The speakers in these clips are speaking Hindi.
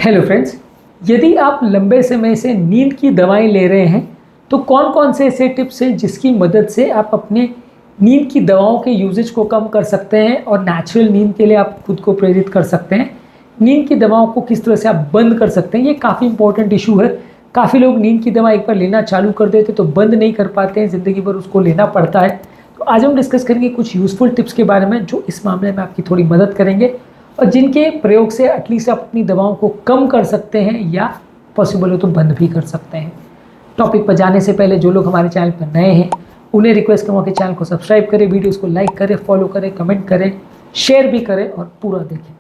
हेलो फ्रेंड्स, यदि आप लंबे समय से नींद की दवाएं ले रहे हैं तो कौन कौन से ऐसे टिप्स हैं जिसकी मदद से आप अपने नींद की दवाओं के यूजेज को कम कर सकते हैं और नेचुरल नींद के लिए आप खुद को प्रेरित कर सकते हैं। नींद की दवाओं को किस तरह से आप बंद कर सकते हैं, ये काफ़ी इंपॉर्टेंट इशू है। काफ़ी लोग नींद की दवा एक बार लेना चालू कर देते तो बंद नहीं कर पाते हैं, ज़िंदगी भर उसको लेना पड़ता है। तो आज हम डिस्कस करेंगे कुछ यूज़फुल टिप्स के बारे में जो इस मामले में आपकी थोड़ी मदद करेंगे और जिनके प्रयोग से एटलीस्ट आप अपनी दवाओं को कम कर सकते हैं या पॉसिबल हो तो बंद भी कर सकते हैं। टॉपिक पर जाने से पहले जो लोग हमारे चैनल पर नए हैं उन्हें रिक्वेस्ट करूँगा कि चैनल को सब्सक्राइब करें, वीडियोस को लाइक करें, फॉलो करें, कमेंट करें, शेयर भी करें और पूरा देखें।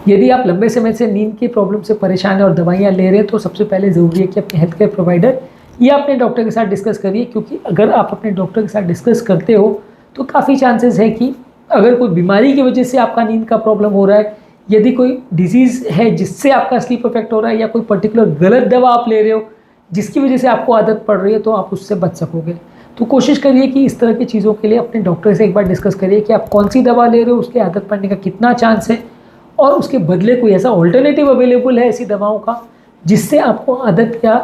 यदि आप लंबे समय से नींद की प्रॉब्लम से परेशान हैं और दवाइयाँ ले रहे हैं तो सबसे पहले ज़रूरी है कि अपने हेल्थ केयर प्रोवाइडर या अपने डॉक्टर के साथ डिस्कस करिए, क्योंकि अगर आप अपने डॉक्टर के साथ डिस्कस करते हो तो काफ़ी चांसेस है कि अगर कोई बीमारी की वजह से आपका नींद का प्रॉब्लम हो रहा है, यदि कोई डिजीज़ है जिससे आपका स्लीप इफेक्ट हो रहा है या कोई पर्टिकुलर गलत दवा आप ले रहे हो जिसकी वजह से आपको आदत पड़ रही है, तो आप उससे बच सकोगे। तो कोशिश करिए कि इस तरह की चीज़ों के लिए अपने डॉक्टर से एक बार डिस्कस करिए कि आप कौन सी दवा ले रहे हो, उसके आदत पड़ने का कितना चांस है और उसके बदले कोई ऐसा ऑल्टरनेटिव अवेलेबल है ऐसी दवाओं का जिससे आपको आदत या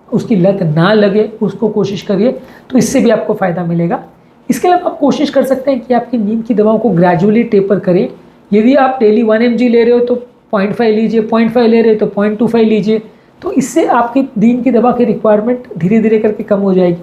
उसकी लत ना लगे, उसको कोशिश करिए, तो इससे भी आपको फ़ायदा मिलेगा। इसके अलावा आप कोशिश कर सकते हैं कि आपकी नींद की दवाओं को ग्रेजुअली टेपर करें। यदि आप डेली 1 mg ले रहे हो तो 0.5 लीजिए, 0.5 ले रहे हो तो 0.25 लीजिए, तो इससे आपकी नींद की दवा की रिक्वायरमेंट धीरे धीरे करके कम हो जाएगी।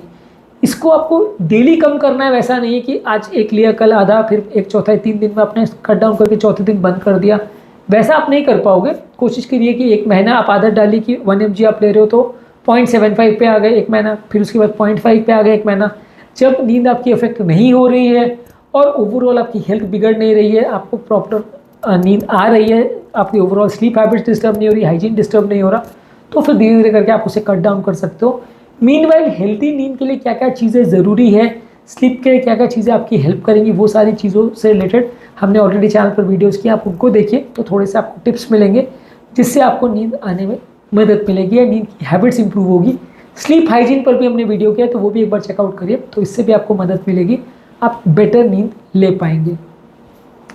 इसको आपको डेली कम करना है, वैसा नहीं है कि आज एक लिया कल आधा फिर एक चौथा, 3 दिन में आपने कट डाउन करके चौथे दिन बंद कर दिया, वैसा आप नहीं कर पाओगे। कोशिश करिए कि एक महीना आप आदत डालिए कि 1 mg आप ले रहे हो तो 0.75 पे आ गए एक महीना, फिर उसके बाद 0.5 पे आ गए एक महीना। जब नींद आपकी इफेक्ट नहीं हो रही है और ओवरऑल आपकी हेल्थ बिगड़ नहीं रही है, आपको प्रॉपर नींद आ रही है, आपकी ओवरऑल स्लीप हैबिट्स डिस्टर्ब नहीं हो रही, हाइजीन डिस्टर्ब नहीं हो रहा, तो फिर धीरे धीरे करके आप उसे कट डाउन कर सकते हो। मीनवाइल हेल्थी नींद के लिए क्या क्या चीज़ें ज़रूरी है, स्लीप के लिए क्या क्या चीज़ें आपकी हेल्प करेंगी, वो सारी चीज़ों से रिलेटेड हमने ऑलरेडी चैनल पर वीडियोज़ की, आप उनको देखिए तो थोड़े से आपको टिप्स मिलेंगे जिससे आपको नींद आने में मदद मिलेगी या नींद की हैबिट्स इंप्रूव होगी। स्लीप हाइजीन पर भी हमने वीडियो किया तो वो भी एक बार चेकआउट करिए, तो इससे भी आपको मदद मिलेगी, आप बेटर नींद ले पाएंगे।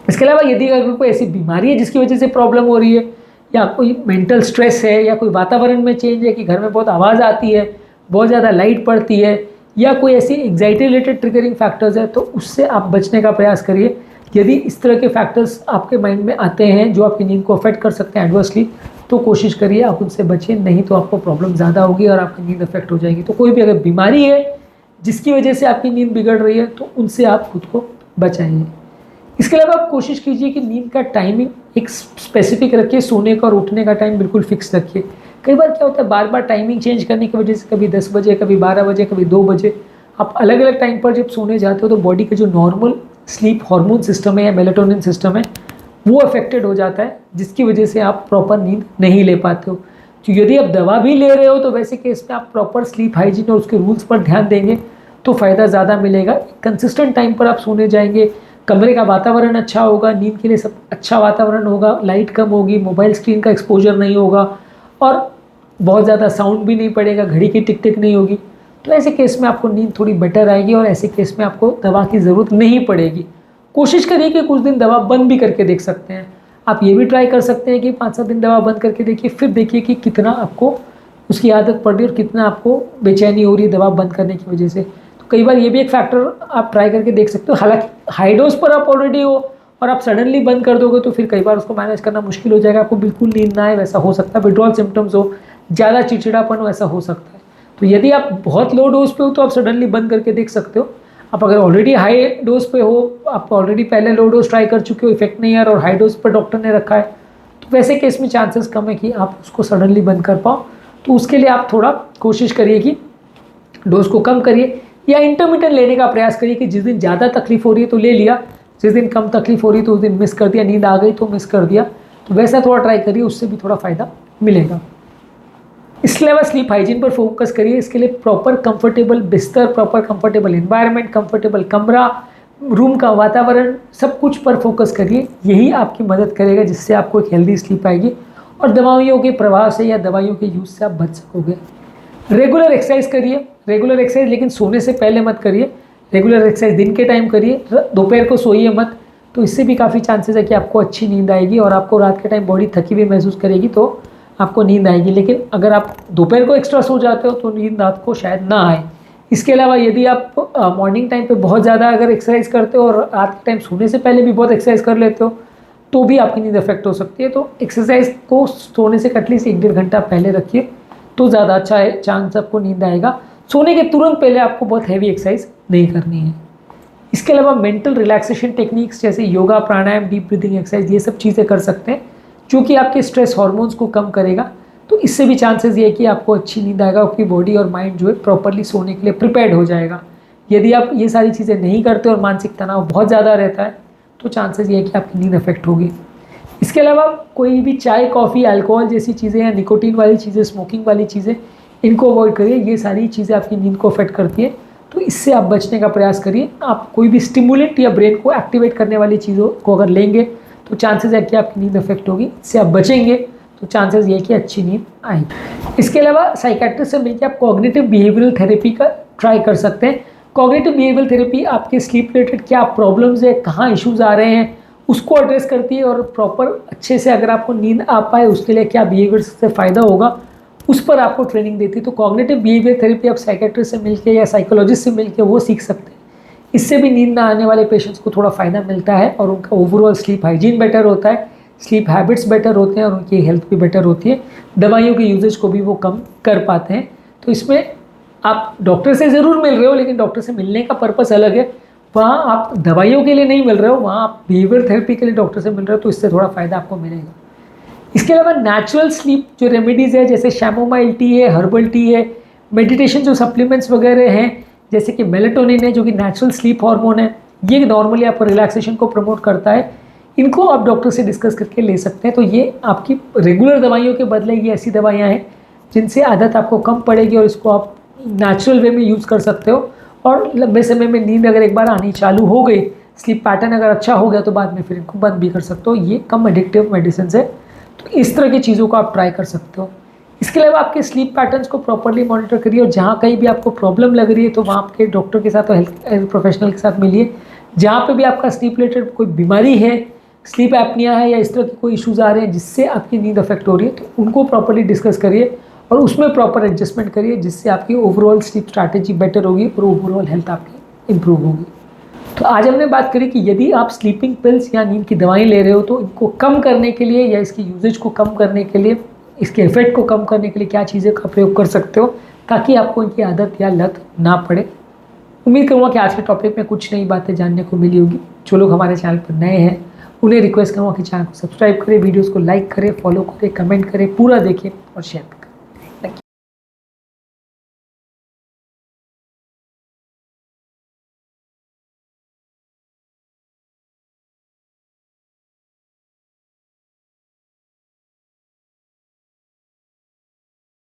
इसके अलावा यदि अगर कोई ऐसी बीमारी है जिसकी वजह से प्रॉब्लम हो रही है या कोई मेंटल स्ट्रेस है या कोई वातावरण में चेंज है कि घर में बहुत आवाज़ आती है, बहुत ज़्यादा लाइट पड़ती है या कोई ऐसी एंग्जाइटी रिलेटेड ट्रिगरिंग फैक्टर्स है, तो उससे आप बचने का प्रयास करिए। यदि इस तरह के फैक्टर्स आपके माइंड में आते हैं जो आपकी नींद को अफेक्ट कर सकते हैं एडवर्सली, तो कोशिश करिए आप उनसे बचें, नहीं तो आपको प्रॉब्लम ज़्यादा होगी और आपकी नींद अफेक्ट हो जाएगी। तो कोई भी अगर बीमारी है जिसकी वजह से आपकी नींद बिगड़ रही है तो उनसे आप खुद को बचाइए। इसके अलावा आप कोशिश कीजिए कि नींद का टाइमिंग एक स्पेसिफिक रखिए, सोने का और उठने का टाइम बिल्कुल फिक्स रखिए। कई बार क्या होता है, बार बार टाइमिंग चेंज करने की वजह से कभी 10 बजे, कभी 12 बजे, कभी 2 बजे आप अलग अलग टाइम पर जब सोने जाते हो तो बॉडी का जो नॉर्मल स्लीप हार्मोन सिस्टम है या मेलाटोनिन सिस्टम है वो अफेक्टेड हो जाता है, जिसकी वजह से आप प्रॉपर नींद नहीं ले पाते हो। तो यदि आप दवा भी ले रहे हो तो वैसे केस में आप प्रॉपर स्लीप हाइजीन और उसके रूल्स पर ध्यान देंगे तो फ़ायदा ज़्यादा मिलेगा। कंसिस्टेंट टाइम पर आप सोने जाएंगे, कमरे का वातावरण अच्छा होगा, नींद के लिए सब अच्छा वातावरण होगा, लाइट कम होगी, मोबाइल स्क्रीन का एक्सपोजर नहीं होगा और बहुत ज़्यादा साउंड भी नहीं पड़ेगा, घड़ी की टिक टिक नहीं होगी, तो ऐसे केस में आपको नींद थोड़ी बेटर आएगी और ऐसे केस में आपको दवा की ज़रूरत नहीं पड़ेगी। कोशिश करिए कि कुछ दिन दवा बंद भी करके देख सकते हैं। आप ये भी ट्राई कर सकते हैं कि 5-7 दिन दवा बंद करके देखिए, फिर देखिए कि कितना आपको उसकी आदत पड़ रही है और कितना आपको बेचैनी हो रही है दवा बंद करने की वजह से। तो कई बार ये भी एक फैक्टर आप ट्राई करके देख सकते हो। हालांकि हाई डोज पर आप ऑलरेडी हो और आप सडनली बंद कर दोगे तो फिर कई बार उसको मैनेज करना मुश्किल हो जाएगा, आपको बिल्कुल नींद ना आए, वैसा हो सकता है। विड्रॉल सिम्टम्स हो, ज़्यादा चिड़चिड़ापन हो, ऐसा हो सकता है। तो यदि आप बहुत लो डोज पे हो तो आप सडनली बंद करके देख सकते हो। आप अगर ऑलरेडी हाई डोज पे हो, आप ऑलरेडी पहले लो डोज ट्राई कर चुके हो, इफेक्ट नहीं आ रहा और हाई डोज पर डॉक्टर ने रखा है, तो वैसे केस में चांसेस कम है कि आप उसको सडनली बंद कर पाओ। तो उसके लिए आप थोड़ा कोशिश करिए कि डोज को कम करिए या इंटरमिटेंट लेने का प्रयास करिए कि जिस दिन ज़्यादा तकलीफ हो रही है तो ले लिया, जिस दिन कम तकलीफ हो रही है तो उस दिन मिस कर दिया, नींद आ गई तो मिस कर दिया। तो वैसा थोड़ा ट्राई करिए, उससे भी थोड़ा फ़ायदा मिलेगा। इसके अलावा स्लीप हाइजीन पर फोकस करिए। इसके लिए प्रॉपर कंफर्टेबल बिस्तर, प्रॉपर कंफर्टेबल एनवायरनमेंट, कंफर्टेबल कमरा, रूम का वातावरण, सब कुछ पर फोकस करिए। यही आपकी मदद करेगा जिससे आपको एक हेल्दी स्लीप आएगी और दवाइयों के प्रभाव से या दवाइयों के यूज़ से आप बच सकोगे। रेगुलर एक्सरसाइज करिए, रेगुलर एक्सरसाइज लेकिन सोने से पहले मत करिए। रेगुलर एक्सरसाइज दिन के टाइम करिए, दोपहर को सोइए मत, तो इससे भी काफ़ी चांसेस है कि आपको अच्छी नींद आएगी और आपको रात के टाइम बॉडी थकी हुई महसूस करेगी तो आपको नींद आएगी। लेकिन अगर आप दोपहर को एक्स्ट्रा सो जाते हो तो नींद रात को शायद ना आए। इसके अलावा यदि आप मॉर्निंग टाइम पे बहुत ज़्यादा अगर एक्सरसाइज करते हो और रात के टाइम सोने से पहले भी बहुत एक्सरसाइज कर लेते हो तो भी आपकी नींद अफेक्ट हो सकती है। तो एक्सरसाइज को सोने से एटलीस्ट 1-1.5 घंटा पहले रखिए तो ज़्यादा अच्छा है, चांस आपको नींद आएगा। सोने के तुरंत पहले आपको बहुत हैवी एक्सरसाइज नहीं करनी है। इसके अलावा मेंटल रिलैक्सेशन टेक्निक्स जैसे योगा, प्राणायाम, डीप ब्रीथिंग एक्सरसाइज, ये सब चीज़ें कर सकते हैं जो कि आपके स्ट्रेस हार्मोन्स को कम करेगा। तो इससे भी चांसेस ये है कि आपको अच्छी नींद आएगा, आपकी बॉडी और माइंड जो है प्रॉपरली सोने के लिए प्रिपेयर्ड हो जाएगा। यदि आप ये सारी चीज़ें नहीं करते और मानसिक तनाव बहुत ज़्यादा रहता है तो चांसेस ये है कि आपकी नींद अफेक्ट होगी। इसके अलावा कोई भी चाय, कॉफ़ी, अल्कोहल जैसी चीज़ें या निकोटीन वाली चीज़ें, स्मोकिंग वाली चीज़ें, इनको अवॉइड करिए। ये सारी चीज़ें आपकी नींद को अफेक्ट करती है तो इससे आप बचने का प्रयास करिए। आप कोई भी स्टिमुलेंट या ब्रेन को एक्टिवेट करने वाली चीज़ों को अगर लेंगे तो चांसेस है कि आपकी नींद अफेक्ट होगी। इससे आप बचेंगे तो चांसेस ये है कि अच्छी नींद आएगी। इसके अलावा साइकेट्रिस्ट से मिलकर आप कॉग्निटिव बिहेवियरल थेरेपी का ट्राई कर सकते हैं। कॉग्निटिव बिहेवियरल थेरेपी आपके स्लीप रिलेटेड क्या प्रॉब्लम्स है, कहाँ इश्यूज़ आ रहे हैं, उसको एड्रेस करती है और प्रॉपर अच्छे से अगर आपको नींद आ पाए उसके लिए क्या बिहेवियर से फ़ायदा होगा उस पर आपको ट्रेनिंग देती है। तो कॉग्निटिव बिहेवियर थेरेपी आप साइकेट्रिस्ट से मिलके या साइकोलॉजिस्ट से मिलके वो सीख सकते हैं। इससे भी नींद ना आने वाले पेशेंट्स को थोड़ा फ़ायदा मिलता है और उनका ओवरऑल स्लीप हाइजीन बेटर होता है, स्लीप हैबिट्स बेटर होते हैं और उनकी हेल्थ भी बेटर होती है। दवाइयों के यूजेज को भी वो कम कर पाते हैं। तो इसमें आप डॉक्टर से ज़रूर मिल रहे हो लेकिन डॉक्टर से मिलने का पर्पस अलग है। वहाँ आप दवाइयों के लिए नहीं मिल रहे हो, वहाँ आप बिहेवियर थेरेपी के लिए डॉक्टर से मिल रहे हो तो इससे थोड़ा फ़ायदा आपको मिलेगा। इसके अलावा नेचुरल स्लीप जो रेमेडीज़ है जैसे शैमोमाइल टी है, हर्बल टी है, मेडिटेशन जो सप्लीमेंट्स वगैरह हैं जैसे कि मेलेटोनिन है जो कि नेचुरल स्लीप हार्मोन है, ये नॉर्मली आपको रिलैक्सेशन को प्रमोट करता है। इनको आप डॉक्टर से डिस्कस करके ले सकते हैं। तो ये आपकी रेगुलर दवाइयों के बदले ये ऐसी दवाइयाँ हैं जिनसे आदत आपको कम पड़ेगी और इसको आप नेचुरल वे में यूज़ कर सकते हो। और लंबे समय में नींद अगर एक बार आनी चालू हो गई, स्लीप पैटर्न अगर अच्छा हो गया तो बाद में फिर इनको बंद भी कर सकते हो। ये कम एडिक्टिव मेडिसिन है तो इस तरह की चीज़ों को आप ट्राई कर सकते हो। इसके अलावा आपके स्लीप पैटर्न्स को प्रॉपर्ली मॉनिटर करिए और जहाँ कहीं भी आपको प्रॉब्लम लग रही है तो वहाँ आपके डॉक्टर के साथ और हेल्थ प्रोफेशनल के साथ मिलिए। जहाँ पे भी आपका स्लीप रिलेटेड कोई बीमारी है, स्लीप एपनिया है या इस तरह के कोई इश्यूज़ आ रहे हैं जिससे आपकी नींद अफेक्ट हो रही है तो उनको प्रॉपर्ली डिस्कस करिए और उसमें प्रॉपर एडजस्टमेंट करिए जिससे आपकी ओवरऑल स्लीप स्ट्रैटेजी बेटर होगी और ओवरऑल हेल्थ आपकी इम्प्रूव होगी। तो आज हमने बात करी कि यदि आप स्लीपिंग पिल्स या नींद की दवाएं ले रहे हो तो इनको कम करने के लिए या इसकी यूजेज को कम करने के लिए, इसके इफेक्ट को कम करने के लिए क्या चीज़ें का प्रयोग कर सकते हो ताकि आपको इनकी आदत या लत ना पड़े। उम्मीद करूँगा कि आज के टॉपिक में कुछ नई बातें जानने को मिली होगी। जो लोग हमारे चैनल पर नए हैं उन्हें रिक्वेस्ट करूँगा कि चैनल को सब्सक्राइब करें, वीडियोज़ को लाइक करें, फॉलो करें, कमेंट करें, पूरा देखें और शेयर करें।